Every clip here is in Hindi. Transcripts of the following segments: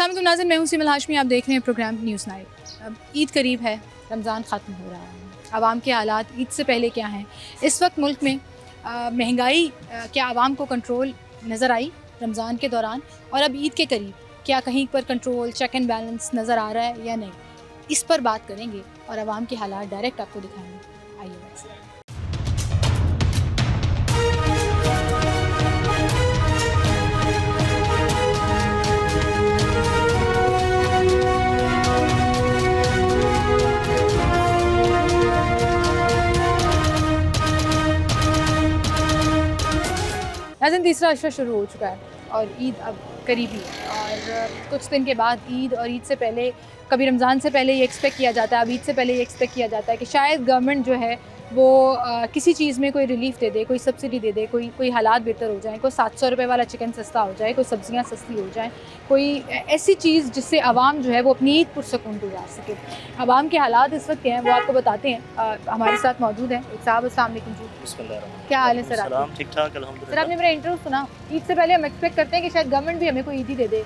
अस्सलाम वालेकुम नाज़रीन, मैं हूं सिमल हाशमी। आप देख रहे हैं प्रोग्राम न्यूज़ नाइट। अब ईद करीब है, रमज़ान ख़त्म हो रहा है। आवाम के हालात ईद से पहले क्या हैं? इस वक्त मुल्क में महंगाई क्या आवाम को कंट्रोल नज़र आई रमज़ान के दौरान, और अब ईद के करीब क्या कहीं पर कंट्रोल, चेक एंड बैलेंस नज़र आ रहा है या नहीं? इस पर बात करेंगे और आवाम के हालात डायरेक्ट आपको दिखाएंगे। आइए वैसे नाज़रीन, तीसरा अशरा शुरू हो चुका है और ईद अब करीबी है। और कुछ दिन के बाद ईद, और ईद से पहले, कभी रमज़ान से पहले ये एक्सपेक्ट किया जाता है, अब ईद से पहले ये एक्सपेक्ट किया जाता है कि शायद गवर्नमेंट जो है वो किसी चीज़ में कोई रिलीफ दे दे, कोई सब्सिडी दे दे, कोई हालात बेहतर हो जाए, कोई 700 रुपये वाला चिकन सस्ता हो जाए, कोई सब्ज़ियाँ सस्ती हो जाएँ, कोई ऐसी चीज़ जिससे आवाम जो है वो अपनी ईद पुरसकून गुजार सके। आवाम के हालात इस वक्त क्या हैं वो आपको बताते हैं। हमारे साथ मौजूद हैं एक साहब। अस्सलाम वालेकुम जी, क्या हाल है सर? आप ठीक ठाक अल्हम्दुलिल्लाह। सर, आपने मेरा इंटरव्यू सुना? ईद से पहले हम एक्सपेक्ट करते हैं कि शायद गवर्नमेंट भी हमें कोई ईदी दे दे,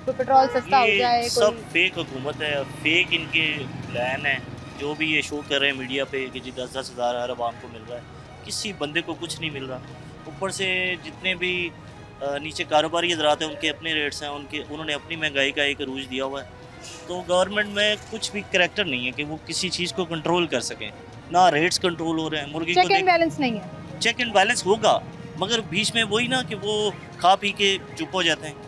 कोई पेट्रोल सस्ता हो जाए। सब फेक हुकूमत है, फेक इनके प्लान है। जो भी ये शो कर रहे हैं मीडिया पे कि जी 10-10 हज़ार हर आवाम को मिल रहा है, किसी बंदे को कुछ नहीं मिल रहा। ऊपर से जितने भी नीचे कारोबारी हज़रात हैं उनके अपने रेट्स हैं, उन्होंने अपनी महंगाई का एक अरूज दिया हुआ है। तो गवर्नमेंट में कुछ भी करैक्टर नहीं है कि वो किसी चीज़ को कंट्रोल कर सकें। ना रेट्स कंट्रोल हो रहे हैं, मुर्गी चेक एंड बैलेंस नहीं है। चेक एंड बैलेंस होगा, मगर बीच में वही ना कि वो खा पी के चुप हो जाते हैं।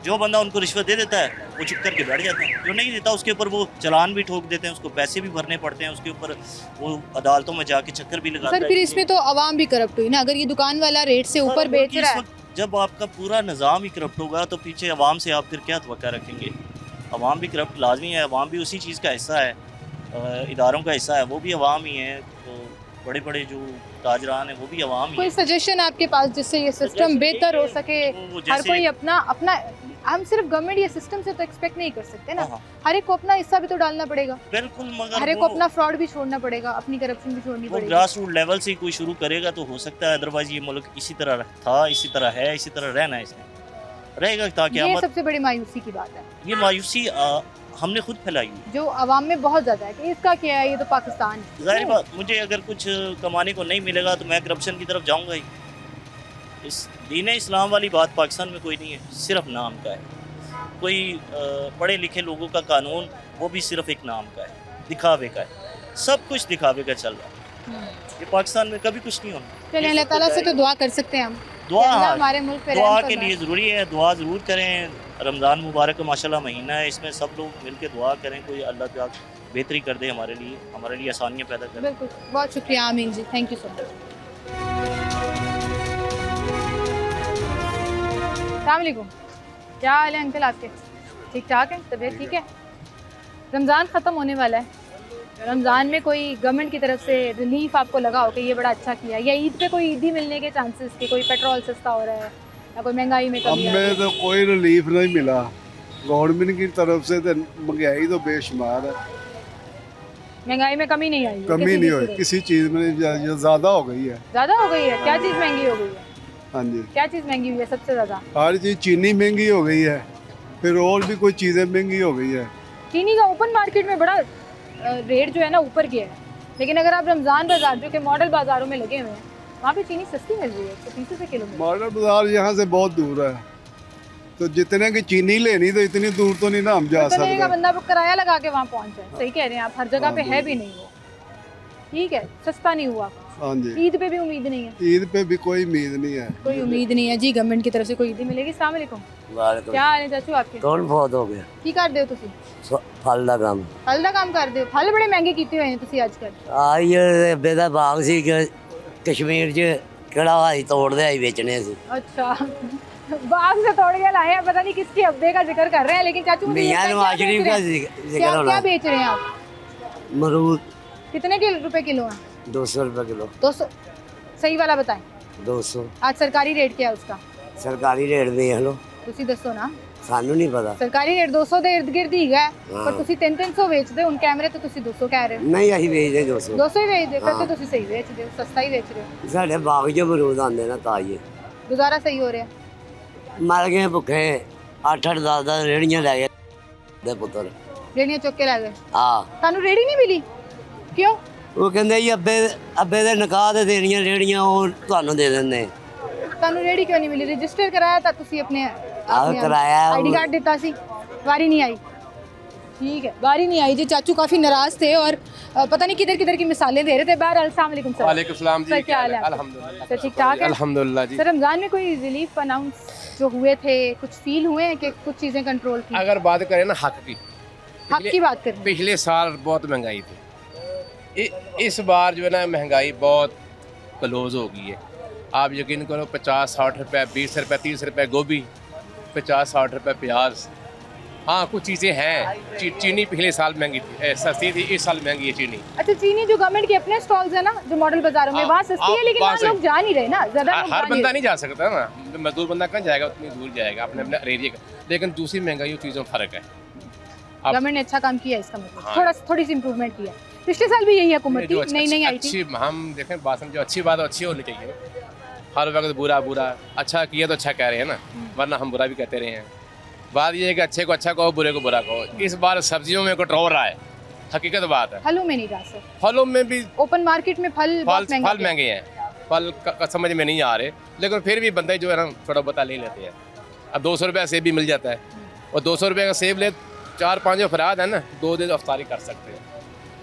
जो बंदा उनको रिश्वत दे देता है वो चुप करके बैठ जाते हैं, जो नहीं देता उसके ऊपर वो चालान भी ठोक देते हैं, उसको पैसे भी भरने पड़ते हैं, उसके ऊपर वो अदालतों में जाके चक्कर भी लगाता है। सर, फिर इसमें तो आवाम भी करप्ट हुई ना। अगर ये दुकान वाला रेट से ऊपर बेच रहा है, जब आपका पूरा निज़ाम ही करप्ट होगा तो पीछे आवाम से आप फिर क्या तवक्का रखेंगे? आवाम भी करप्ट लाजमी है, आवाम भी उसी चीज़ का हिस्सा है, इदारों का हिस्सा है, वो भी आवाम ही है। तो बड़े बड़े जो ताजरान है वो भी आवाम ही। कोई सजेशन आपके पास जिससे ये सिस्टम बेहतर हो सके? हर कोई अपना हम सिर्फ गवर्नमेंट ये सिस्टम से तो एक्सपेक्ट नहीं कर सकते ना। हर एक को अपना हिस्सा भी तो डालना पड़ेगा। बिल्कुल, मगर हर एक को अपना फ्रॉड भी छोड़ना पड़ेगा, अपनी करप्शन भी छोड़नी पड़ेगी। ग्रास रूट लेवल से कोई शुरू करेगा तो हो सकता है, अदरवाइज ये मुल्क इसी तरह था, इसी तरह है, इसी तरह रहना है, इसमें रहेगा ताकि ये सबसे बड़ी मायूसी की बात है। ये मायूसी हमने खुद फैलाई जो आवाम में बहुत ज़्यादा है कि इसका क्या है, ये तो पाकिस्तान है। जाहिर बात, मुझे अगर कुछ कमाने को नहीं मिलेगा तो मैं करप्शन की तरफ जाऊंगा ही। इस दीन इस्लाम वाली बात पाकिस्तान में कोई नहीं है, सिर्फ नाम का है। कोई पढ़े लिखे लोगों का कानून, वो भी सिर्फ एक नाम का है, दिखावे का है। सब कुछ दिखावे का चल रहा है। ये पाकिस्तान में कभी कुछ नहीं होना। चलिए, अल्लाह ताला से तो दुआ कर सकते हैं हम। दुआ हमारे मुल्क पे दुआ के लिए ज़रूरी है, दुआ ज़रूर करें। रमज़ान मुबारक माशाल्लाह महीना है, इसमें सब लोग मिलकर दुआ करें, कोई अल्लाह ताला बेहतरी कर दे हमारे लिए आसानियाँ पैदा करें। बिल्कुल, बहुत शुक्रिया आमीन जी, थैंक यू सो मच। अस्सलाम वालेकुम, क्या हाल है अंकल आपके? ठीक ठाक है, तबीयत ठीक है? रमज़ान ख़त्म होने वाला है। रमज़ान में कोई गवर्नमेंट की तरफ से रिलीफ आपको लगा हो कि ये बड़ा अच्छा किया, या ईद पे कोई ईदी मिलने के चांसेस के, कोई पेट्रोल सस्ता हो रहा है या कोई महंगाई में कमी? हमें तो कोई रिलीफ नहीं मिला गवर्नमेंट की तरफ से। तो महंगाई तो बेशुमार है, महंगाई में कमी नहीं आई? कमी नहीं हुई किसी चीज़ में, ज़्यादा हो गई है। ज़्यादा हो गई है? क्या चीज़ महंगी हो गई है? हाँ जी, क्या चीज़ महंगी हुई है सबसे ज़्यादा? हर चीज़, चीनी महंगी हो गई है, फिर और भी कोई चीज़ें महंगी हो गई है। चीनी का ओपन मार्केट में बड़ा रेट जो है ना ऊपर गया है, लेकिन अगर आप रमज़ान बाजार जो कि मॉडल बाज़ारों में लगे हुए हैं, वहाँ पे चीनी सस्ती मिल रही है, 130 रुपये किलो। मॉडल बाजार यहाँ से बहुत दूर है, तो जितने की चीनी लेनी तो इतनी दूर तो नहीं ना हम जा सकते। का बंदा किराया लगा के वहाँ पहुँचा। सही कह रहे हैं आप, हर जगह पे है भी नहीं वो। ठीक है, सस्ता नहीं हुआ। हाँ जी, ईद पे भी उम्मीद नहीं है? ईद पे भी कोई उम्मीद नहीं है। कोई उम्मीद नहीं है जी, गवर्नमेंट की तरफ से कोई ईदी मिलेगी। अस्सलाम वालेकुम, क्या हाल है चाचू आपके? कौन बहुत हो गया? की करदे हो तुसी? फल दा काम। फल दा काम करदे हो? फल बड़े महंगे कीते हुए हैं तुसी आजकल। ये बेदा बाग सी कश्मीर च केड़ा हाई तोड़दे आई बेचने सी। अच्छा, बाग से तोड़ के लाए हैं, पता नहीं किसके अब्बे का जिक्र कर रहे हैं, लेकिन चाचू मियां नवाज शरीफ का जिक्र होना। क्या बेच रहे हैं आप? मरूद। कितने रुपए किलो है? 200 रुपए किलो। 200? सही वाला बताएं। 200। आज सरकारी रेट क्या है उसका? सरकारी रेट देख लो, तुसी दसो ना। सानू नहीं पता। सरकारी रेट 200 ਦੇ इर्द गिर्द ही है, पर तुसी 300 ਵੇਚਦੇ ਹੋ। कैमरे तो तुसी 200 कह रहे हो। नहीं, ਅਸੀਂ ਵੇਚਦੇ 200। 200 ही ਵੇਚਦੇ, ਫਿਰ तो तुसी सही ਵੇਚਦੇ ਹੋ, सस्ता ही ਵੇਚ रहे हो। ਸਾਡੇ ਬਾਗ 'ਚ ਮਰੂਦ ਆਉਂਦੇ ਨਾ ਤਾਜ਼ੇ। गुजारा सही हो रहा है? मर गए भुखे, 8-8 10-10 रेहड़ियां लै गए दे पुत्तर। रेहड़ियां चुक के लै गए। हाँ ਤੁਹਾਨੂੰ रेहड़ी नहीं मिली क्यों? ਉਹ ਕਹਿੰਦੇ ਜੀ ਅੱਬੇ ਦੇ ਨਿਕਾਹ ਤੇ ਦੇਣੀਆਂ ਰੇਹੜੀਆਂ ਉਹ ਤੁਹਾਨੂੰ ਦੇ ਦਿੰਦੇ। ਤੁਹਾਨੂੰ रेहड़ी क्यों नहीं मिली? रजिस्टर कराया था तुसी अपने कराया आईडी कार्ड दिता सी, वारी नहीं आई। ठीक है, बारी नहीं आई जी। चाचू काफी नाराज थे और पता नहीं किधर किधर की मिसालें दे रहे थे। बहरहाल अस्सलाम वालेकुम सर। वालेकुम सलाम जी, सर क्या हाल है? अल्हम्दुलिल्लाह सर ठीक ठाक है? अल्हम्दुलिल्लाह जी। सर रमजान में कोई रिलीफ अनाउंस जो हुए थे, कुछ फील हुए हैं कि कुछ चीजें कंट्रोल की? अगर बात करें ना हक की, हक की बात करें, पिछले साल बहुत महंगाई थी, इस बार जो है ना महंगाई बहुत क्लोज हो गई है। आप यकीन करो 50-60 रुपये, 20 रुपये, 30 रुपये गोभी, 50-60 रुपये प्याज। हाँ कुछ चीज़ें हैं, चीनी पिछले साल महंगी थी, सस्ती थी, इस साल महंगी है चीनी। अच्छा चीनी जो गवर्नमेंट के अपने स्टॉल्स है ना, जो मॉडल बाजारों में, वहाँ सस्ती है, लेकिन वहाँ लोग जा नहीं रहे ना, ज्यादा हर बंदा नहीं जा सकता ना, मजदूर बंदा कहाँ जाएगा, उतनी दूर जाएगा अपने अपने एरिया का। लेकिन दूसरी महंगाई चीज़ों में फ़र्क है। गवर्नमेंट ने अच्छा काम किया इसका मतलब, थोड़ी सी इम्प्रूवमेंट किया। पिछले साल भी यही हुकूमत थी, नई आई थी। हम देखें बात जो अच्छी बात अच्छी होनी चाहिए, हर वक्त बुरा बुरा, अच्छा किया तो अच्छा कह रहे हैं ना, वरना हम बुरा भी कहते रहे हैं। बात ये है कि अच्छे को अच्छा कहो, बुरे को बुरा कहो। इस बार सब्जियों में कंट्रोल रहा है, हकीकत बात है। फलों में नहीं जा सकते, फलों में भी ओपन मार्केट में फल महंगे हैं, फल समझ में नहीं आ रहे, लेकिन फिर भी बंदे जो है ना थोड़ा बहुत ले लेते हैं। अब 200 रुपये सेब भी मिल जाता है, और 200 रुपये का सेब ले 4-5 अफराद है ना, 2 दिन अफ्तारी कर सकते हैं।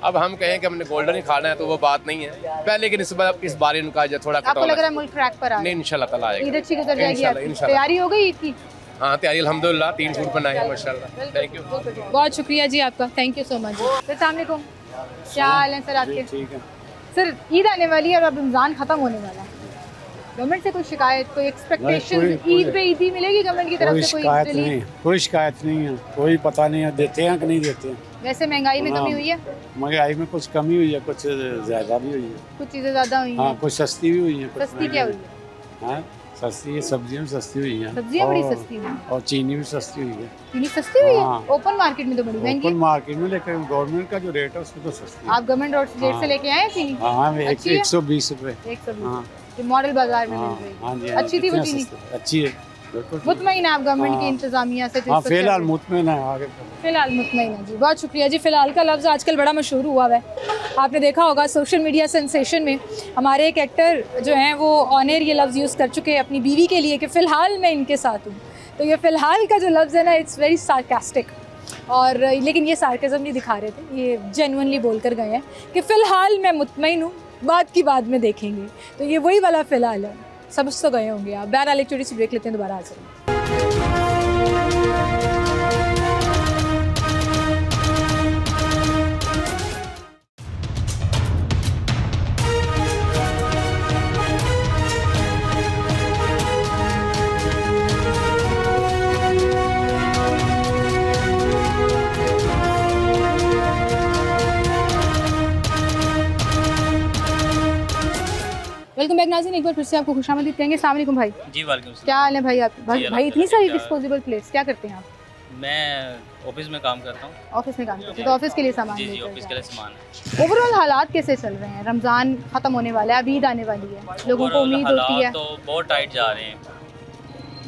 अब हम कहें कि हमने गोल्डन ही खाना है तो वो बात नहीं है पहले, लेकिन इस बार इनका जो थोड़ा आपको लग रहा है मुल्क ट्रैक पर आ रहा है? नहीं इंशाल्लाह ताला आएगा, ईद अच्छी गुजर जाएगी। तैयारी हो गई ईद की? हाँ तैयारी अल्हम्दुलिल्लाह, 3 सूट बनाए हैं माशाल्लाह। थैंक यू, बहुत शुक्रिया जी आपका, थैंक यू सो मच। अस्सलाम वालेकुम, क्या हाल है सर आपके? ठीक है सर ईद आने वाली है और अब रमज़ान ख़त्म होने वाला है, गवर्नमेंट से कोई शिकायत, कोई एक्सपेक्टेशन ईद पे ईदी मिलेगी गवर्नमेंट की तरफ से? कोई शिकायत नहीं है, कोई पता नहीं है देते हैं कि नहीं देते हैं। वैसे महंगाई में कमी हुई है? महंगाई में कुछ कमी हुई है, कुछ ज़्यादा भी हुई है, कुछ चीज़ें ज़्यादा हुई हाँ हैं, कुछ सस्ती भी हुई है। सस्ती क्या हुई है? हाँ सस्ती है, सब्जियाँ सस्ती हुई हैं, सब्जियाँ बड़ी सस्ती हुई हैं, और चीनी भी सस्ती हुई है। चीनी सस्ती हुई है? हाँ। ओपन मार्केट में तो बड़ी महंगी है। ओपन मार्केट में, लेकिन गवर्नमेंट का जो रेट है उसमें तो सस्ती है। आप गवर्नमेंट रेट से लेके आए हैं चीनी? हाँ अच्छी है? 120 रुपये। 120 हाँ जो मॉडल बाजार में मिल हाँ रही है। हाँ जी, अच्छी थी वो चीनी? अच्छी है, बिल्कुल मुतमईन है आप गवर्नमेंट की हाँ। इंतजामिया से? हाँ फिलहाल मुतमईन है, आगे फिलहाल मुतमईन है जी, बहुत शुक्रिया जी। फिलहाल का लफ्ज़ आजकल बड़ा मशहूर हुआ है, आपने देखा होगा सोशल मीडिया सेंसेशन में हमारे एक एक्टर जो हैं वो ऑन एयर ये लफ्ज़ यूज़ कर चुके हैं अपनी बीवी के लिए कि फ़िलहाल मैं इनके साथ हूँ। तो ये फ़िलहाल का जो लफ्ज़ है ना, इट्स वेरी सार्कास्टिक, और लेकिन ये सार्केज़म नहीं दिखा रहे थे, ये जेन्युइनली बोल कर गए हैं कि फ़िलहाल मैं मुतमईन हूँ, बात की बाद में देखेंगे। तो ये वही वाला फ़िलहाल है, समझ तो गए होंगे आप। बहरहाल एक छोटी सी ब्रेक लेते हैं, दोबारा हाजिर हैं। वेलकम बैक नाज़रीन, एक बार फिर से आपको खुशामदीद कहेंगे। अस्सलाम वालेकुम भाई। जी वालेकुम सलाम। क्या हाल है भाई आप? भाई इतनी सारी क्या- डिस्पोजेबल प्लेट्स, क्या करते हैं आप? मैं ऑफिस में काम करता हूँ। ऑफिस में काम करते हैं, तो ऑफिस के लिए सामान जी जी, लेकर ऑफिस के जाते लिए सामान है। हैं। ओवरऑल हालात कैसे चल रहे हैं? रमज़ान ख़त्म होने वाला है, अब ईद आने वाली है, लोगों को Overall उम्मीद होती है। हालात तो बहुत टाइट जा रहे हैं।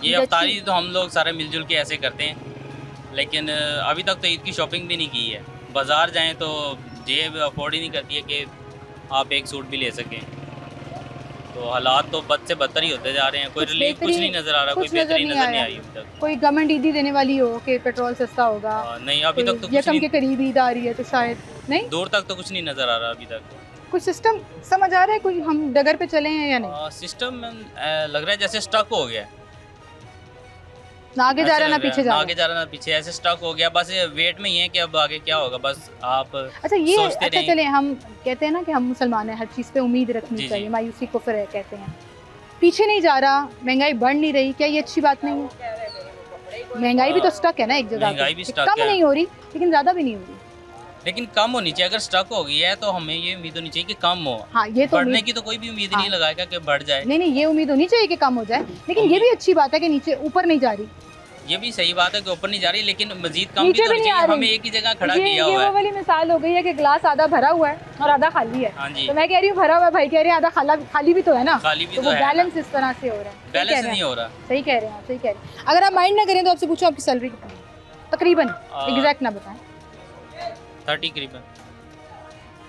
ये ईद अफ्तारी अच्छी- तो हम लोग सारे मिलजुल के ऐसे करते हैं, लेकिन अभी तक तो ईद की शॉपिंग भी नहीं की है। बाज़ार जाएं तो जेब अफोर्ड ही नहीं करती है कि आप एक सूट भी ले सकें। तो हालात तो बद से बदतर ही होते जा रहे हैं, कोई कुछ रिलीफ कुछ नहीं नज़र आ रहा, कोई कुछ नज़र बेहतरी नहीं नज़र आ नहीं रहा। आई अभी तक। कोई गवर्नमेंट ईदी देने वाली हो कि पेट्रोल सस्ता होगा, नहीं अभी तक तो कुछ यकम के नहीं, करीब ईद आ रही है तो शायद नहीं, दूर तक तो कुछ नहीं नज़र आ रहा अभी तक। कुछ सिस्टम समझ आ रहा है, कोई हम डगर पे चले हैं या नहीं? सिस्टम लग रहा है जैसे स्टक हो गया, ना आगे जा ऐसे रहा ना लग रहा है, पीछे जा ना रहा आगे जा रहा ना पीछे, ऐसे स्टक हो गया। बस वेट में ही है कि अब आगे क्या होगा, बस आप अच्छा ये सोचते अच्छा रहें। चले, हम कहते हैं ना कि हम मुसलमान हैं, हर चीज़ पे उम्मीद रखनी जी, चाहिए, जी। मायूसी कुफ्र है कहते हैं। पीछे नहीं जा रहा, महंगाई बढ़ नहीं रही, क्या ये अच्छी बात नहीं है? महंगाई भी तो स्टक है ना एक जगह महंगाई भी पे, stuck कम है। नहीं हो रही लेकिन ज़्यादा भी नहीं हो रही। लेकिन कम होनी चाहिए। अगर स्टक हो गई है तो हमें ये उम्मीद होनी चाहिए कि कम हो। हाँ ये तो बढ़ने उम्मीद, की तो कोई भी उम्मीद हाँ। नहीं लगाएगा कि बढ़ जाए। नहीं ये उम्मीद होनी चाहिए कि कम हो जाए, लेकिन ये भी अच्छी बात है कि नीचे ऊपर नहीं जा रही। ये भी सही बात है कि ऊपर नहीं जा रही, लेकिन मजीद कम भी नीचे तो भी होनी नहीं आ चाहिए। रही। हमें एक ही जगह खड़ा ये किया हुआ वो है। वाली मिसाल हो गई है कि ग्लास आधा भरा हुआ है और आधा खाली है। हाँ जी, तो मैं कह रही हूँ भरा हुआ है, भाई कह रहे हैं आधा खाली भी तो है ना, खाली भी तो तो वो है ना। बैलेंस इस तरह से हो रहा है। सही कह बैलेंस रहे नहीं हैं हो रहा। आप, सही कह रहे हैं आप, सही कह रहे हैं। अगर आप माइंड ना करें तो आपसे पूछो आपकी सैलरी कितनी है तकरीबन, एग्जैक्ट ना बताएं। 30 करीबन।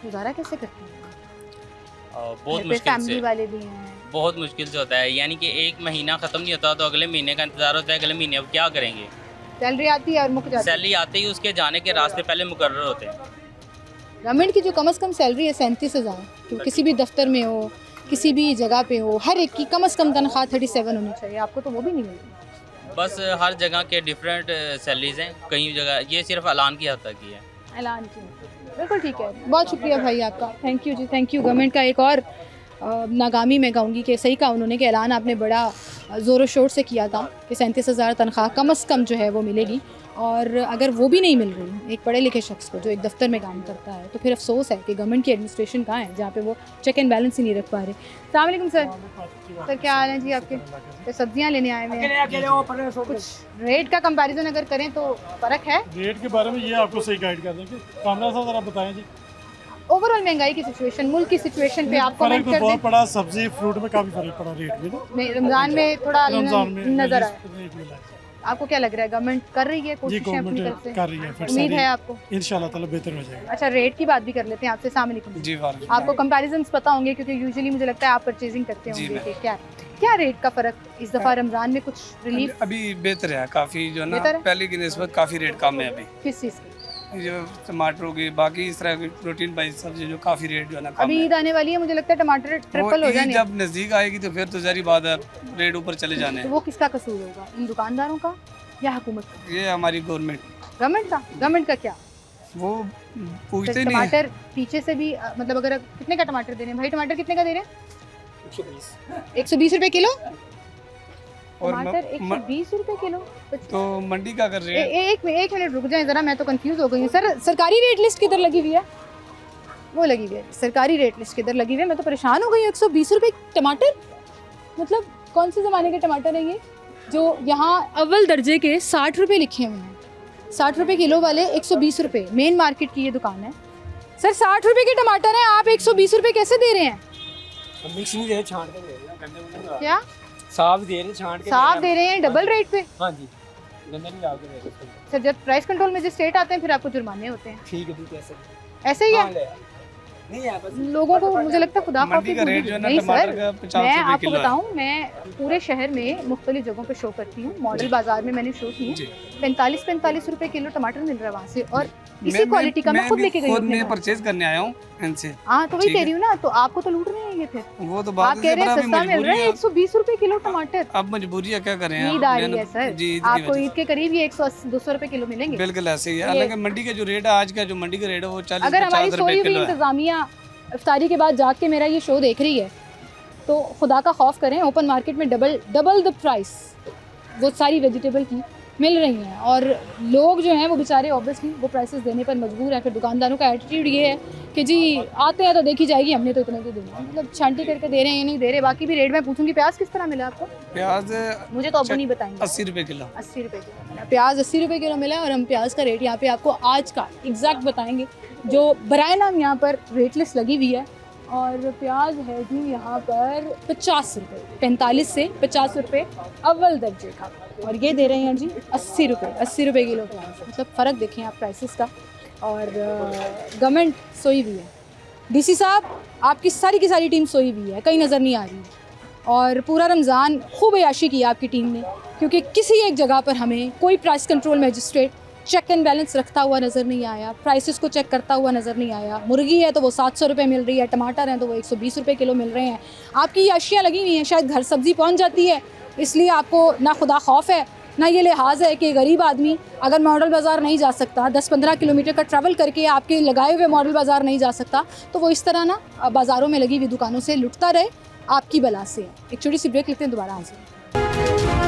गुजारा कैसे करते हैं? बहुत घर पे मुश्किल फैमिली से, वाले भी हैं। बहुत मुश्किल से होता है। यानी कि एक महीना ख़त्म नहीं होता तो अगले महीने का इंतज़ार होता है, अगले महीने अब क्या करेंगे। सैलरी आती है और मुक जाती है। सैलरी आते ही उसके जाने के रास्ते पहले मुकर्रर होते हैं। गवर्नमेंट की जो कम से कम सैलरी है 37,000, तो किसी भी दफ्तर में हो, किसी भी जगह पे हो, हर एक की कम से कम तनख्वाह 37 होनी चाहिए। आपको तो वो भी नहीं मिलती। बस हर जगह के डिफरेंट सैलरीज हैं, कई जगह ये सिर्फ ऐलान की हद तक ही है। ऐलान की, बिल्कुल ठीक है। बहुत शुक्रिया भाई आपका, थैंक यू जी, थैंक यू। गवर्नमेंट का एक और नाकामी मैं कहूँगी कि सही कहा उन्होंने कि ऐलान आपने बड़ा ज़ोर शोर से किया था कि 37,000 तनख्वाह कम से कम जो है वो मिलेगी, और अगर वो भी नहीं मिल रही एक पढ़े लिखे शख्स को जो एक दफ्तर में काम करता है, तो फिर अफसोस है कि गवर्नमेंट की एडमिनिस्ट्रेशन कहाँ है जहाँ पे वो चेक एंड बैलेंस ही नहीं रख पा रहे। अस्सलाम वालेकुम सर। सर क्या हाल है जी आपके? तो सब्जियाँ लेने आए हुए हैं, कुछ रेट का कंपैरिजन अगर करें तो फ़र्क है? रेट के बारे में ये आपको सही गाइड कर देंगे। कामरान साहब ज़रा बताएं जी। ओवरऑल महंगाई की सिचुएशन, मुल्क की सिचुएशन पे आप फर्क कमेंट तो कर बहुत दें। पड़ा, सब्जी फ्रूट में काफ़ी फर्क पड़ा रेट में ना। रमज़ान में थोड़ा रमजान में नज़र आया। रेट मिला है। आपको क्या लग रहा है गवर्नमेंट कर रही है जी कोशिशें अपनी तरफ गवर्नमेंट से? कर रही है, फिर उम्मीद है आपको? इंशाल्लाह ताला बेहतर हो जाएगा। अच्छा, रेट की बात भी कर लेते हैं आपसे। अस्सलाम वालेकुम जी वालेकुम। आपको कंपैरिजन्स पता होंगे क्योंकि यूजुअली मुझे लगता है आप परचेजिंग करते जी होंगे मैं। कि क्या रेट का फ़र्क इस दफ़ा रमज़ान में? कुछ रिलीफ अभी बेहतर है काफ़ी, जो ना बेहतर है? पहले की निस्बत काफ़ी रेट कम है अभी। किस चीज़ की? जो टमाटर हो गई, बाकी इस तरह की प्रोटीन वाइज सब्जी जो काफ़ी रेट जो है ना कम अभी है। ईद आने वाली है, मुझे लगता है टमाटर वो ट्रिपल हो ईद जाने। जब नज़दीक आएगी तो फिर तो ज़ाहिर बात है रेट ऊपर चले जाने तो हैं। वो किसका कसूर होगा, इन दुकानदारों का या हुकूमत का? ये हमारी गवर्नमेंट गवर्नमेंट का क्या? वो तो पूछते नहीं है। टमाटर पीछे से भी मतलब अगर कितने का टमाटर दे रहे हैं भाई? टमाटर कितने का दे रहे हैं? 120 रुपए किलो। और टमाटर 120 रुपए किलो। तो मंडी का कर रहे हैं। एक मिनट रुक जाएं जरा, मैं तो कंफ्यूज हो गई हूँ। सर सरकारी रेट लिस्ट किधर लगी हुई है? वो लगी हुई है सरकारी रेट लिस्ट किधर लगी हुई है? मैं तो परेशान हो गई हूँ। 120 रुपए टमाटर, मतलब कौन से ज़माने के टमाटर हैं ये जो यहाँ अव्वल दर्जे के 60 रुपये लिखे हुए हैं? 60 रुपये किलो वाले 120 रुपये। मेन मार्केट की ये दुकान है सर। 60 रुपये के टमाटर हैं, आप 120 रुपये कैसे दे रहे हैं? मिक्स नहीं दे रहे, छांट के दे रहे हैं। गंदे क्या साफ दे रहे हैं, छांट के साफ दे रहे हैं डबल रेट पे? हाँ जी, गंदे नहीं डाल के दे रहे। सर जब प्राइस कंट्रोल मजिस्ट्रेट आते हैं फिर आपको जुर्माने होते हैं। ठीक है, ठीक है, ऐसे ऐसे ही हाँ, है ले यार। नहीं है बस लोगों को। मुझे लगता है खुदा मंडी का रेट जो है ना नहीं टमाटर सर, का 50 मैं रुपए आपको किलो है। बताऊं, मैं पूरे शहर में मुख्तलिफ जगहों पे शो करती हूँ। मॉडल बाजार में मैंने शो किए, 45 रुपए किलो टमाटर मिल रहा है वहाँ से, और इसी क्वालिटी का मैं खुद लेके गई हूँ। परचेज करने आया हूँ इनसे। हाँ तो वही ठीक कह है। रही हूँ ना, तो आपको तो लूट रहे हैं ये फिर। वो तो आप बात कह रहे हैं है, सस्ता मिल रहा है 120 रुपए किलो टमाटर। अब मजबूरी है, क्या करें। ईद आ रही है सर, जी ईद की आपको वजह ईद के करीब ये 180-200 रुपए किलो मिलेंगे। से। बिल्कुल ऐसे ही है। ये- हालांकि मंडी का जो रेट है आज का, जो मंडी का रेट है वो 40-50 अगर हमारी रुपए सोई हुई किलो है। इंतजामिया इफ्तारी के बाद जाग के मेरा ये शो देख रही है तो खुदा का खौफ करें। ओपन मार्केट में डबल द प्राइस वो सारी वेजिटेबल की मिल रही हैं, और लोग जो हैं वो बेचारे ऑब्वियसली वो प्राइसेस देने पर मजबूर हैं। फिर दुकानदारों का एटीट्यूड ये है कि जी आते हैं तो देखी जाएगी, हमने तो इतने के देना, मतलब छांटी करके दे रहे हैं, ये नहीं दे रहे। बाकी भी रेट मैं पूछूंगी, प्याज किस तरह मिला आपको? प्याज मुझे तो अब नहीं बताएंगे। 80 रुपए किलो। 80 रुपए किलो मिला प्याज, 80 रुपए किलो मिला। और हम प्याज का रेट यहाँ पे आपको आज का एग्जैक्ट बताएंगे जो बराए नाम यहाँ पर रेट लिस्ट लगी हुई है। और प्याज है जी यहाँ पर 50 रुपये, 45 से 50 रुपये अव्वल दर्जे का, और ये दे रहे हैं जी 80 रुपये किलो प्याज। मतलब फ़र्क देखें आप प्राइसेस का। और गवर्नमेंट सोई हुई है, डीसी साहब आपकी सारी की सारी टीम सोई हुई है, कहीं नज़र नहीं आ रही। और पूरा रमज़ान खूब अयाशी की आपकी टीम ने, क्योंकि किसी एक जगह पर हमें कोई price control magistrate check and balance रखता हुआ नज़र नहीं आया, प्राइसेस को चेक करता हुआ नज़र नहीं आया। मुर्गी है तो वो 700 रुपये मिल रही है, टमाटर हैं तो वो 120 रुपये किलो मिल रहे हैं। आपकी ये अशियाँ लगी हुई हैं, शायद घर सब्ज़ी पहुंच जाती है, इसलिए आपको ना खुदा खौफ है ना ये लिहाज है कि गरीब आदमी अगर मॉडल बाज़ार नहीं जा सकता, 10-15 किलोमीटर का ट्रैवल करके आपके लगाए हुए मॉडल बाज़ार नहीं जा सकता, तो वो इस तरह ना बाज़ारों में लगी हुई दुकानों से लुटता रहे आपकी बला से। एक छोटी सी ब्रेक लेते हैं, दोबारा हाजिर।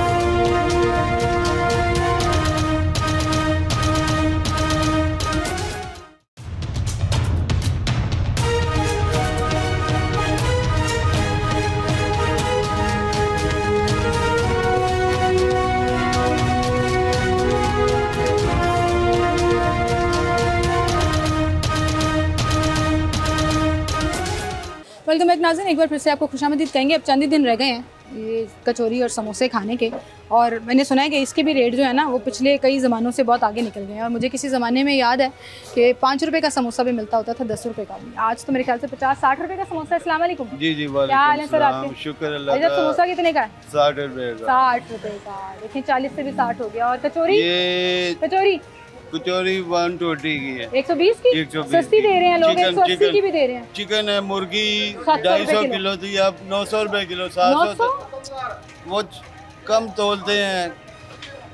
वेलकम बैक नाज़रीन, एक बार फिर से आपको खुशामदीद कहेंगे। अब चंद ही दिन रह गए हैं ये कचौरी और समोसे खाने के, और मैंने सुना है कि इसके भी रेट जो है ना वो पिछले कई ज़मानों से बहुत आगे निकल गए हैं। और मुझे किसी ज़माने में याद है कि 5 रुपये का समोसा भी मिलता होता था, 10 रुपये का भी। आज तो मेरे ख्याल से 50-60 रुपये का समोसा। अस्सलाम वालेकुम। जी जी, क्या हाल है सर आपके? शुक्र अल्लाह का। समोसा कितने का है? 60 रुपये का। 60 रुपये का। देखिए 40 से भी 60 हो गया। और कचौरी? ये कचौरी 120 की है। 120 की? 120 सस्ती दे रहे हैं लोग, 180 की भी दे रहे हैं। चिकन है, मुर्गी 250 किलो थी, अब 900 रुपये किलो, 700। वो कम तोलते हैं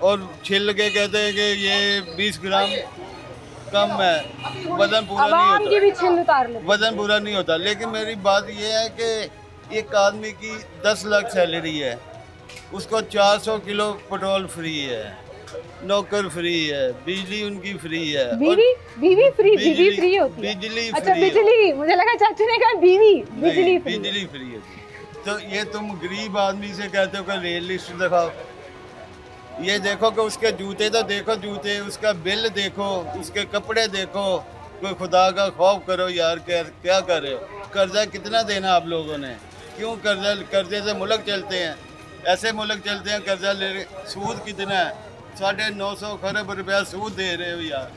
और छिल के कहते हैं कि ये 20 ग्राम कम है, वजन पूरा नहीं की भी होता, छिल उतार लेते हैं। वजन पूरा नहीं होता। लेकिन मेरी बात ये है कि एक आदमी की 10 लाख सैलरी है, उसको 400 किलो पेट्रोल फ्री है, नौकर फ्री है, बिजली उनकी फ्री है। बीवी फ्री होती है। बिजली अच्छा फ्री है। बिजली, मुझे लगा चाचू ने कहा बिजली फ्री है। तो ये तुम गरीब आदमी से कहते हो कि रेल लिस्ट दिखाओ। ये देखो कि उसके जूते तो देखो, जूते, उसका बिल देखो, उसके कपड़े देखो। कोई खुदा का खौफ करो यार, क्या कर रहे हो? कर्जा कितना देना आप लोगों ने? क्यों कर्जे से मुल्क चलते हैं? ऐसे मुल्क चलते हैं कर्जा ले रहे। सूद कितना है? 950 खरब रुपया सूद दे रहे हो यार।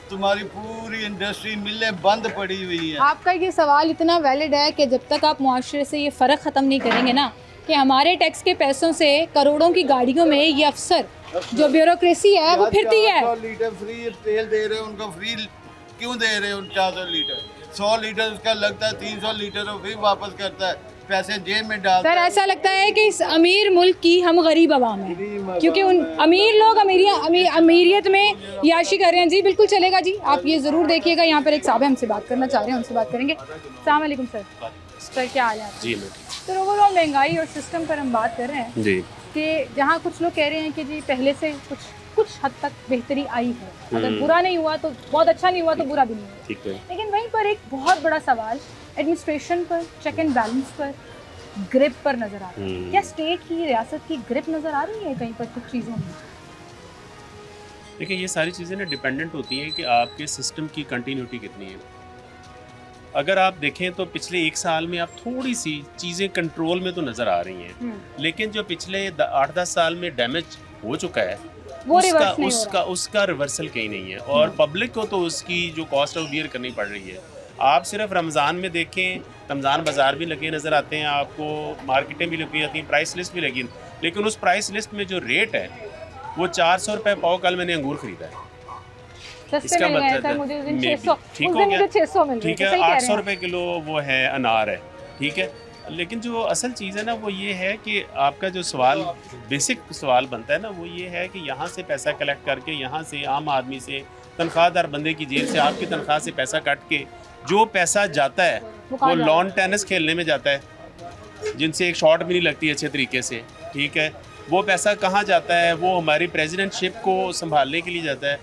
तुम्हारी पूरी इंडस्ट्री, मिलें बंद पड़ी हुई है। आपका ये सवाल इतना वैलिड है कि जब तक आप मुआशरे से ये फ़र्क ख़त्म नहीं करेंगे ना कि हमारे टैक्स के पैसों से करोड़ों की गाड़ियों में ये अफसर जो ब्यूरोक्रेसी है वो फिरती है। 400 लीटर फ्री तेल दे रहे हो, उनको फ्री क्यों दे रहे हो? 400 लीटर, 100 लीटर उसका लगता है, 300 लीटर वो फिर वापस करता है, पैसे जेब में डालता है। सर ऐसा लगता है कि इस अमीर मुल्क की हम गरीब आवाम हैं, क्योंकि उन अमीर लोग अमीरियत में याशी कर रहे हैं। जी बिल्कुल चलेगा जी, आप ये ज़रूर देखिएगा। यहाँ पर एक साहब हमसे बात करना चाह रहे हैं, उनसे बात करेंगे। अस्सलाम वालेकुम सर। सर क्या हाल है आपका? जी सर ओवरऑल महंगाई और सिस्टम पर हम बात कर रहे हैं जी, कि जहाँ कुछ लोग कह रहे हैं कि जी पहले से कुछ हद तक बेहतरी आई है, अगर बुरा नहीं हुआ तो बहुत अच्छा, नहीं हुआ तो बुरा भी नहीं हुआ, ठीक है। लेकिन वहीं पर एक बहुत बड़ा सवाल एडमिनिस्ट्रेशन पर, चेक एंड बैलेंस पर, ग्रिप पर नजर आ रहा है। क्या स्टेट की, रियासत की ग्रिप नजर आ रही है कहीं पर कुछ चीज़ों में? देखिए ये सारी चीज़ें ना डिपेंडेंट होती हैं कि आपके सिस्टम की कंटिन्यूटी कितनी है। अगर आप देखें तो पिछले 1 साल में आप थोड़ी सी चीज़ें कंट्रोल में तो नज़र आ रही हैं, लेकिन जो पिछले 8-10 साल में डैमेज हो चुका है उसका रिवर्सल कहीं नहीं है। और पब्लिक को तो उसकी जो कॉस्ट ऑफ बियर करनी पड़ रही है। आप सिर्फ रमज़ान में देखें, रमज़ान बाज़ार भी लगे नज़र आते हैं आपको, मार्केटें भी लगी आती हैं, प्राइस लिस्ट भी लगी, लेकिन उस प्राइस लिस्ट में जो रेट है वो 400 रुपये पाव। कल मैंने अंगूर खरीदा है, इसका मतलब ठीक हो गया, ठीक है। 800 रुपये किलो वो है अनार है, ठीक है। लेकिन जो असल चीज़ है ना वो ये है कि आपका जो सवाल, बेसिक सवाल बनता है ना वो ये है कि यहाँ से पैसा कलेक्ट करके, यहाँ से आम आदमी से, तनख्वाहदार बंदे की जेब से आपकी तनख्वाह से पैसा काट के जो पैसा जाता है वो लॉन टेनिस खेलने में जाता है, जिनसे एक शॉट भी नहीं लगती अच्छे तरीके से, ठीक है। वो पैसा कहाँ जाता है? वो हमारी प्रेसिडेंटशिप को संभालने के लिए जाता है।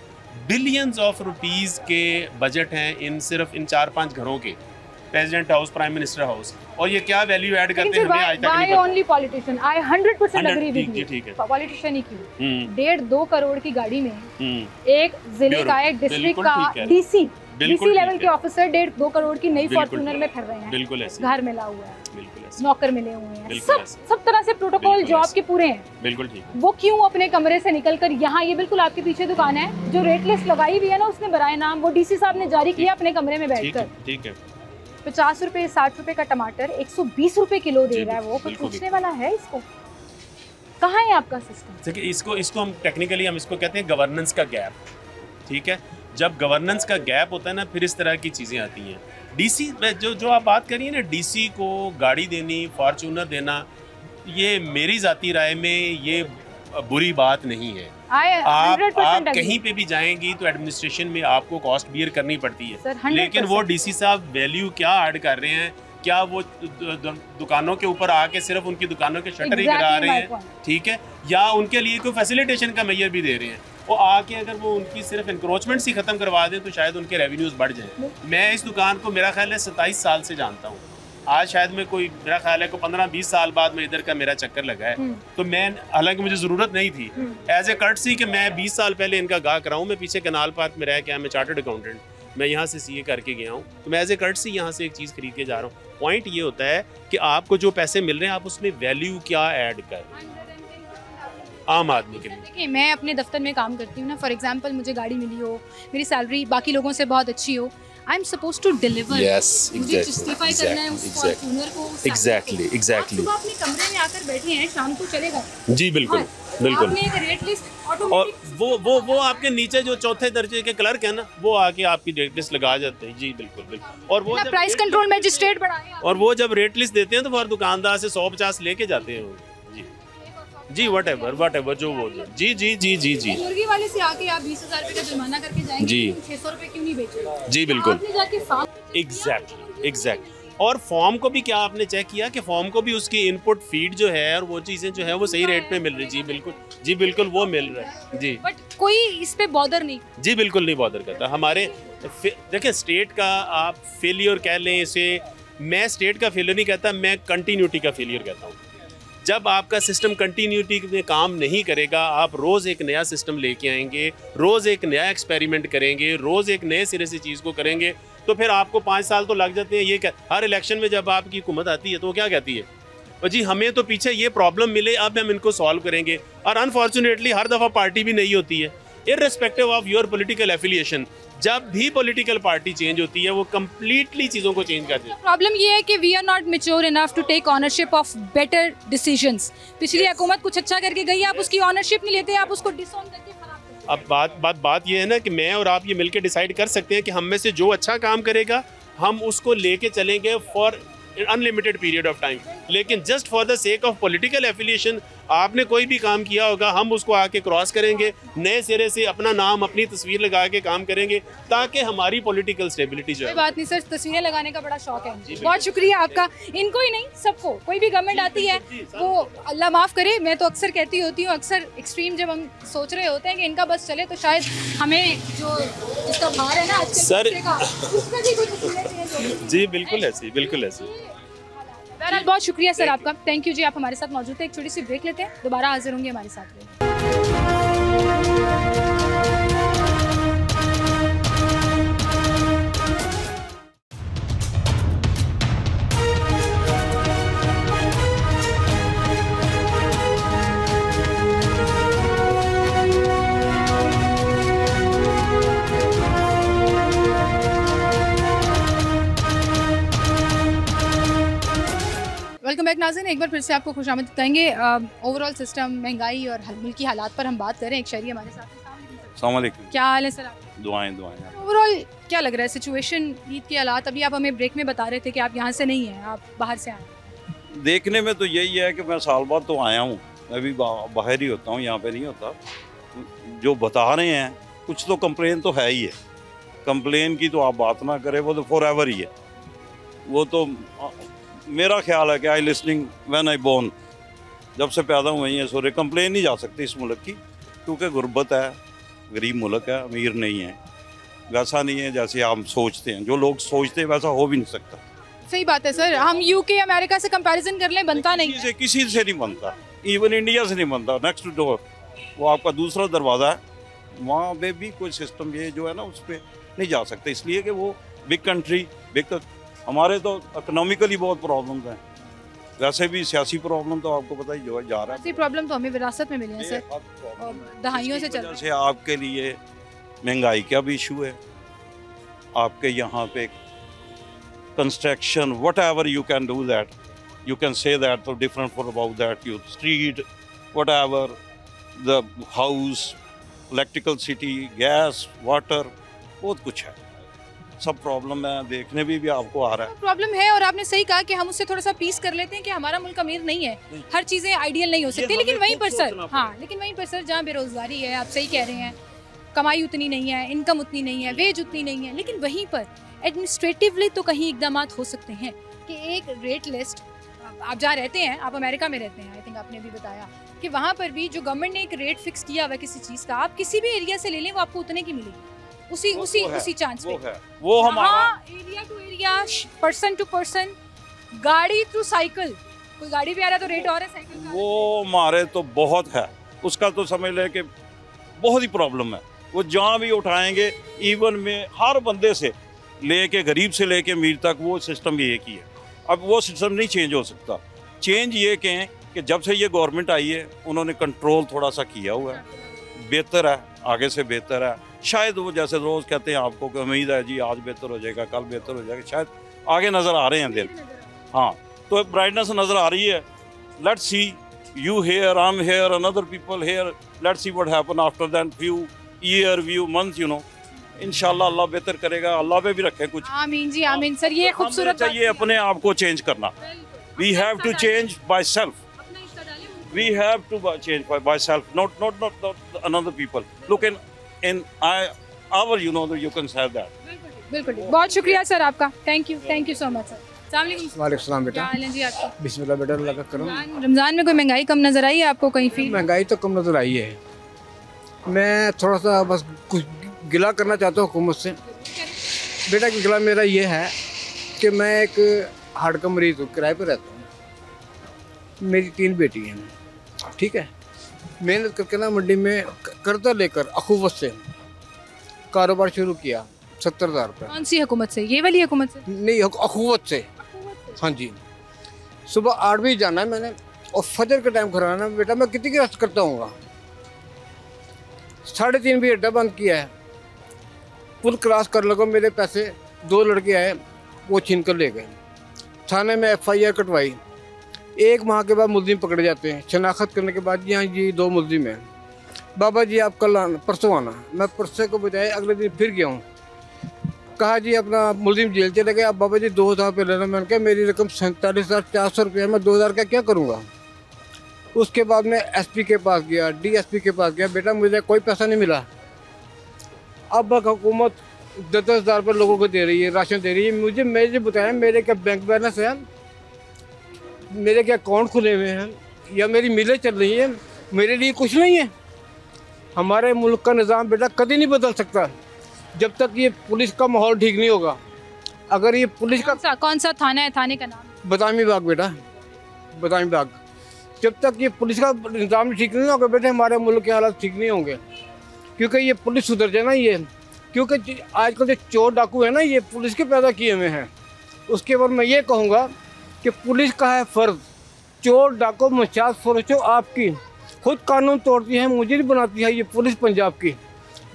बिलियंस ऑफ रुपीज़ के बजट हैं सिर्फ इन 4-5 घरों के, president house, prime minister house, और ये क्या वैल्यू ऐड करते हैं हमें आज तक नहीं पता। Only politician, I 100% agree with you, ठीक है। पॉलिटिशियन ही क्यों, 1.5-2 करोड़ की गाड़ी में एक जिले का, एक डिस्ट्रिक्ट का डीसी लेवल के ऑफिसर 1.5-2 करोड़ की नई फॉर्च्यूनर में फिर रहे हैं, बिल्कुल ऐसे, घर मिला हुआ है, बिल्कुल ऐसे, नौकर मिले हुए हैं, सब तरह से प्रोटोकॉल जॉब के पूरे हैं, बिल्कुल ठीक। वो क्यों अपने कमरे से निकलकर यहाँ, ये बिल्कुल आपके पीछे दुकान है जो रेट लिस्ट लगाई हुई है ना, उसने बराए नाम वो डीसी साहब ने जारी किया अपने कमरे में बैठकर, ठीक है। 50 रुपए 60 रुपए का टमाटर 120 रुपए किलो दे रहा है, वो कुछ पूछने वाला है? इसको कहाँ है आपका सिस्टम? देखिए इसको हम टेक्निकली हम इसको कहते हैं गवर्नेंस का गैप, ठीक है। जब गवर्नेंस का गैप होता है ना, फिर इस तरह की चीज़ें आती हैं। डीसी जो आप बात करिए ना, डीसी को गाड़ी देनी, फॉर्च्यूनर देना, ये मेरी ज़ाती राय में ये बुरी बात नहीं है। आप कहीं पे भी जाएंगी तो एडमिनिस्ट्रेशन में आपको कॉस्ट बियर करनी पड़ती है, लेकिन वो डीसी साहब वैल्यू क्या ऐड कर रहे हैं? क्या वो दुकानों के ऊपर आके सिर्फ उनकी दुकानों के शटर ही गिरा रहे हैं, ठीक है, या उनके लिए कोई फैसिलिटेशन का मेजर भी दे रहे हैं? वो आके अगर वो उनकी सिर्फ इंक्रोचमेंट ही ख़त्म करवा दें तो शायद उनके रेवेन्यूज़ बढ़ जाएं। मैं इस दुकान को मेरा ख्याल है 27 साल से जानता हूँ, आज शायद मैं कोई, मेरा ख्याल है को 15-20 साल बाद में इधर का मेरा चक्कर लगा है, तो मैं, हालांकि मुझे ज़रूरत नहीं थी, एज ए कर्टसी कि मैं 20 साल पहले इनका गाहक रहा हूँ। मैं पीछे कनाल पार्क में रह के मैं चार्टर्ड अकाउंटेंट, मैं यहाँ से सीए करके गया हूँ, तो मैं एज ए कर्टसी यहाँ से एक चीज़ खरीद के जा रहा हूँ। पॉइंट ये होता है कि आपको जो पैसे मिल रहे हैं आप उसमें वैल्यू क्या ऐड कर रहे हैं आम आदमी के लिए। देखिए, मैं अपने दफ्तर में काम करती हूँ ना, फॉर एग्जांपल मुझे गाड़ी मिली हो, मेरी सैलरी बाकी लोगों से बहुत अच्छी हो, I am suppose to deliver. मुझे जस्टिफाई करना है उस फॉर्च्यूनर को। एग्जैक्टली आप अपने कमरे में आकर बैठे हैं, शाम को चलेगा। जी बिल्कुल बिल्कुल। आपने एक रेट लिस्ट और ऑटोमेटिक, वो आपके नीचे जो चौथे दर्जे के क्लर्क है ना, वो आके आपकी रेट लिस्ट लगा जाते हैं। जी बिल्कुल बिल्कुल। और वो प्राइस कंट्रोल मैजिस्ट्रेट बढ़ाए, और वो जब रेट लिस्ट देते हैं तो फिर दुकानदार से 150 लेके जाते हैं। जी वट एवर जो वो जी जी जी जी जी मुर्गी वाले से आके आप 20,000 रुपए का जुर्माना करके जाएंगे, जी 600 रुपए क्यों नहीं बेचे? जी बिल्कुल। आपने जाके फार्म एग्जैक्टली। और फॉर्म को भी क्या आपने चेक किया कि फॉर्म को भी उसकी इनपुट फीड जो है और वो चीज़ें जो है वो सही रेट पे मिल रही? जी बिल्कुल वो मिल रहा है जी। बट कोई इस पे बॉदर नहीं। जी बिल्कुल नहीं बॉदर करता। हमारे देखिए स्टेट का आप फेलियर कह लें इसे, मैं स्टेट का फेलियर नहीं कहता, मैं कंटिन्यूटी का फेलियर कहता हूँ। जब आपका सिस्टम कंटिन्यूटी में काम नहीं करेगा, आप रोज़ एक नया सिस्टम लेके आएंगे, रोज़ एक नया एक्सपेरिमेंट करेंगे, रोज़ एक नए सिरे से चीज़ को करेंगे, तो फिर आपको 5 साल तो लग जाते हैं। ये क्या, हर इलेक्शन में जब आपकी हुकूमत आती है तो वो क्या कहती है, और जी हमें तो पीछे ये प्रॉब्लम मिले, अब हम इनको सॉल्व करेंगे। और अनफॉर्चुनेटली हर दफ़ा पार्टी भी नहीं होती है, irrespective of your political affiliation. जब भी पॉलिटिकल पार्टी चेंज होती है वो कम्प्लीटली चीज़ों को चेंज कर देती है। प्रॉब्लम ये है कि we are not mature enough to take ownership of better decisions. पिछली हुकूमत कुछ अच्छा करके गई, आप उसकी ऑनरशिप नहीं लेते, आप उसको डिसऑन करके खराब करते हैं। अब बात ये है ना कि मैं और आप ये मिलकर डिसाइड कर सकते हैं कि हम में से जो अच्छा काम करेगा हम उसको लेके चलेंगे for unlimited period of time. लेकिन just for the sake of political affiliation आपने कोई भी काम किया होगा, हम उसको आके क्रॉस करेंगे, नए सिरे से अपना नाम अपनी तस्वीर लगा के काम करेंगे, ताकि हमारी पॉलिटिकल स्टेबिलिटी जो है। कोई बात नहीं सर, तस्वीरें लगाने का बड़ा शौक है। बहुत शुक्रिया आपका। इनको ही नहीं, सबको, कोई भी गवर्नमेंट आती है वो अल्लाह माफ़ करे, मैं तो अक्सर कहती होती हूँ, अक्सर एक्सट्रीम जब हम सोच रहे होते हैं कि इनका बस चले तो शायद हमें जो इसका भार है ना सर उसका भी कुछ जी बिल्कुल ऐसी बहरहाल बहुत शुक्रिया सर आपका, थैंक यू जी, आप हमारे साथ मौजूद थे। एक छोटी सी ब्रेक लेते हैं, दोबारा हाजिर होंगे हमारे साथ। वेलकम बैक नाज़रीन, एक बार फिर से आपको खुशामद बताएंगे। ओवरऑल सिस्टम, महंगाई और मुल्की हालात पर हम बात करें। एक शहरी हमारे साथ हैं। अस्सलाम वालेकुम। क्या हाल है सर आपके? दुआएं। ओवरऑल क्या लग रहा है सिचुएशन, ईद के हालात? अभी आप हमें ब्रेक में बता रहे थे कि आप यहाँ से नहीं हैं, आप बाहर से आए। देखने में तो यही है कि मैं साल बाद तो आया हूँ, मैं भी बाहर ही होता हूँ, यहाँ पे नहीं होता। जो बता रहे हैं कुछ तो कंप्लेन तो है ही है, कंप्लेन की तो आप बात ना करें, वो तो फॉर एवर ही है। वो तो मेरा ख्याल है कि आई लिसनिंग व्हेन आई बोर्न, जब से पैदा हुए हैं सॉरी, कंप्लेन नहीं जा सकती इस मुल्क की, क्योंकि गुर्बत है, गरीब मुल्क है, अमीर नहीं है, वैसा नहीं है जैसे आप सोचते हैं। जो लोग सोचते हैं वैसा हो भी नहीं सकता। सही बात है सर, हम यूके अमेरिका से कंपैरिजन कर लें, बनता नहीं, किसी से नहीं बनता, इवन इंडिया से नहीं बनता। नेक्स्ट डोर वो आपका दूसरा दरवाज़ा है, वहाँ पे भी कोई सिस्टम ये जो है ना उस पर नहीं जा सकते, इसलिए कि वो बिग कंट्री, बिग। हमारे तो इकोनॉमिकली बहुत प्रॉब्लम्स हैं, वैसे भी सियासी प्रॉब्लम तो आपको पता ही जो है जा रहा है। प्रॉब्लम तो हमें विरासत में मिली है सर, और दहाइयों से चल रहा है। जैसे आपके लिए महंगाई का भी इशू है, आपके यहाँ पे construction, whatever you can do that, you can say that, तो different for about that, you street, whatever, the house, electrical city, gas, water, बहुत कुछ है, सब प्रॉब्लम है, देखने भी आपको आ रहा है। प्रॉब्लम है, और आपने सही कहा कि हम उससे थोड़ा सा पीस कर लेते हैं कि हमारा मुल्क अमीर नहीं है, हर चीज़ें आइडियल नहीं हो सकती। लेकिन वहीं पर सर, हाँ, लेकिन वहीं पर सर जहाँ बेरोजगारी है, आप सही कह रहे हैं, कमाई उतनी नहीं है, इनकम उतनी नहीं है, वेज उतनी नहीं है, लेकिन वहीं पर एडमिनिस्ट्रेटिवली तो कहीं इकदाम हो सकते हैं कि एक रेट लिस्ट, आप जहाँ रहते हैं, आप अमेरिका में रहते हैं, आई थिंक आपने भी बताया कि वहाँ पर भी जो गवर्नमेंट ने एक रेट फिक्स किया हुआ है किसी चीज़ का, आप किसी भी एरिया से ले लें वो आपको उतने की मिलेगी, उसी चांस पे। वो हमारा area to area, person to person, गाड़ी टू साइकिल, कोई गाड़ी भी आ रहा है तो रेट और है, साइकिल का वो हमारे तो बहुत है, उसका तो समझ ले कि बहुत ही प्रॉब्लम है। वो जहाँ भी उठाएंगे, इवन में हर बंदे से लेके गरीब से लेके अमीर तक वो सिस्टम एक ही है। अब वो सिस्टम नहीं चेंज हो सकता। चेंज ये कहें कि जब से ये गवर्नमेंट आई है उन्होंने कंट्रोल थोड़ा सा किया हुआ है, बेहतर है, आगे से बेहतर है। शायद वो जैसे रोज़ कहते हैं आपको कि उम्मीद है जी आज बेहतर हो जाएगा, कल बेहतर हो जाएगा, शायद आगे नज़र आ रहे हैं दिन। हाँ, तो ब्राइटनेस नज़र आ रही है। Let's see, you here, I am here, another people here, let's see what happen after that few year, few month, you know. इंशाल्लाह अल्लाह बेहतर करेगा, अल्लाह पे भी रखे कुछ। आमीन जी, आमीन। सर ये खूबसूरत चाहिए अपने आप को चेंज करना। We have to change by self, we have to change by self, not another people. Look in our, you know, you can say that. बिल्कुल, बहुत शुक्रिया सर आपका, thank you so much sir. वालेकुम बेटा। जी आपका? बिस्मिल्लाह बेटा, अल्लाह का करम। रमज़ान में कोई महंगाई कम नज़र आई है आपको कहीं फील? महंगाई तो कम नज़र आई है। मैं थोड़ा सा बस कुछ गिला करना चाहता हूँ हुकूमत से। बेटा गिला मेरा ये है कि मैं एक हार्ट का मरीज़ हूँ, किराए पर रहता हूँ। मेरी 3 बेटी हैं, ठीक है। मेहनत करके ना मंडी में कर्जा लेकर अखुवत से कारोबार शुरू किया 70,000 रुपये। कौन सी हुकूमत से? ये वाली हुकूमत से? नहीं, अखुवत से। हाँ जी। सुबह 8 बजे जाना है मैंने और फजर के टाइम कराना है। बेटा मैं कितनी की रेस्ट करता हूँ? 3:30 बजे अड्डा बंद किया है। पुल क्रॉस कर लगा, मेरे पैसे 2 लड़के आए, वो छीन कर ले गए। थाने में FIR कटवाई। 1 माह के बाद मुलजिम पकड़े जाते हैं। शनाख्त करने के बाद यहाँ जी 2 मुलजिम हैं। बाबा जी आप कल आना, परसों आना। मैं परसों को बजाय अगले दिन फिर गया हूँ। कहा जी अपना मुलजिम जेल चले गए, अब बाबा जी 2,000 रुपये लेना। मैंने कहा मेरी रकम 47,400 रुपये है, मैं 2,000 का क्या करूँगा? उसके बाद मैं SP के पास गया, DSP के पास गया। बेटा मुझे कोई पैसा नहीं मिला। अब हुकूमत 10,000 रुपये लोगों को दे रही है, राशन दे रही है। मुझे मेरे बताया मेरे क्या बैंक बैलेंस है, मेरे क्या अकाउंट खुले हुए हैं या मेरी मिलें चल रही हैं? मेरे लिए कुछ नहीं है। हमारे मुल्क का निज़ाम बेटा कभी नहीं बदल सकता जब तक ये पुलिस का माहौल ठीक नहीं होगा। अगर ये पुलिस का कौन सा थाना है? थाने का नाम? बदामी बाग बेटा, बदामी बाग। जब तक ये पुलिस का निज़ाम ठीक नहीं होगा बेटे, हमारे मुल्क के हालात ठीक नहीं होंगे। क्योंकि ये पुलिस सुधर जाए ना, ये क्योंकि आजकल जो चोर डाकू है ना, ये पुलिस के पैदा किए हुए हैं। उसके बाद मैं ये कहूँगा कि पुलिस का है फ़र्ज़, चोर डाकू मचास फरोशो आपकी खुद कानून तोड़ती है, मुझे बनाती है ये पुलिस पंजाब की।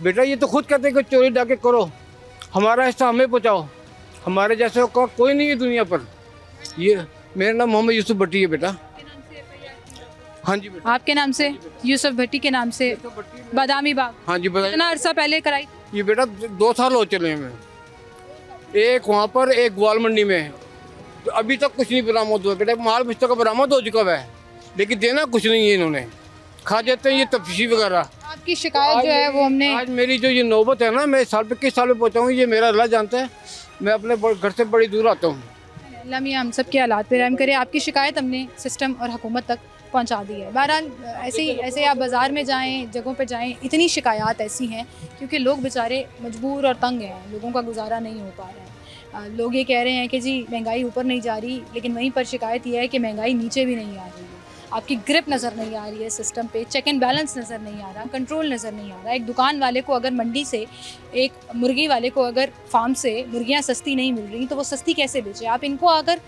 बेटा ये तो खुद कहते हैं कि चोरी डाके करो, हमारा हिस्सा हमें पहुँचाओ। हमारे जैसे का कोई नहीं है दुनिया पर। ये मेरा नाम मोहम्मद यूसुफ भट्टी है बेटा। हाँ जी बेटा। आपके नाम से? यूसुफ भट्टी के नाम से बादामी बाग? हाँ जी। कितना अरसा पहले कराई? ये बेटा 2 साल हो चले हैं। एक वहाँ पर, एक ग्वाल मंडी में। तो अभी तक कुछ नहीं बरामद हुआ बेटा। माल बिस्तर का बरामद हो चुका है, लेकिन देना कुछ नहीं है। इन्होंने खा जाते हैं ये तफ्तीशी वगैरह। आपकी शिकायत जो है वो हमने आज मेरी जो ये नौबत है ना, मैं साल पे किस साल में पहुँचा हूँ ये मेरा अल्लाह जानता है। मैं अपने घर से बड़ी दूर आता हूँ। अल्लाह मियां हम सब के हालात पे रहम करे। आपकी शिकायत हमने सिस्टम और हुकूमत तक पहुंचा दी है। बहरहाल ऐसे आप बाज़ार में जाएं, जगहों पे जाएं, इतनी शिकायत ऐसी हैं क्योंकि लोग बेचारे मजबूर और तंग हैं, लोगों का गुजारा नहीं हो पा रहा है। लोग ये कह रहे हैं कि जी महंगाई ऊपर नहीं जा रही, लेकिन वहीं पर शिकायत यह है कि महंगाई नीचे भी नहीं आ रही है। आपकी ग्रिप नज़र नहीं आ रही है सिस्टम पे, चेक एंड बैलेंस नज़र नहीं आ रहा, कंट्रोल नज़र नहीं आ रहा। एक दुकान वाले को अगर मंडी से, एक मुर्गी वाले को अगर फार्म से मुर्गियाँ सस्ती नहीं मिल रही तो वो सस्ती कैसे बेचे? आप इनको अगर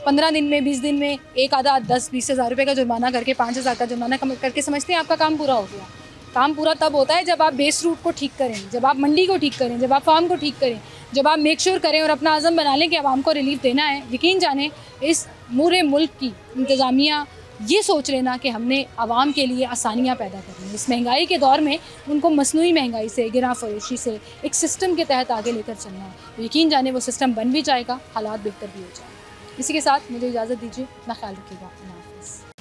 15 दिन में, 20 दिन में एक आधा 10-20 हज़ार रुपये का जुर्माना करके 5,000 का जुर्माना करके समझते हैं आपका काम पूरा हो गया। काम पूरा तब होता है जब आप बेस रूट को ठीक करें, जब आप मंडी को ठीक करें, जब आप फार्म को ठीक करें, जब आप मेक श्योर करें और अपना आज़म बना लें कि आवाम को रिलीफ देना है। यकीन जाने इस पूरे मुल्क की इंतज़ामिया ये सोच लेना कि हमने आवाम के लिए आसानियाँ पैदा करनी है। इस महंगाई के दौर में उनको मसनूई महंगाई से, गिरा फरोशी से एक सिस्टम के तहत आगे लेकर चलना है। यकीन जाने वो सिस्टम बन भी जाएगा, हालात बेहतर भी हो जाएगा। इसी के साथ मुझे इजाज़त दीजिए, अपना ख्याल रखिएगा। अल्लाह हाफ़िज़।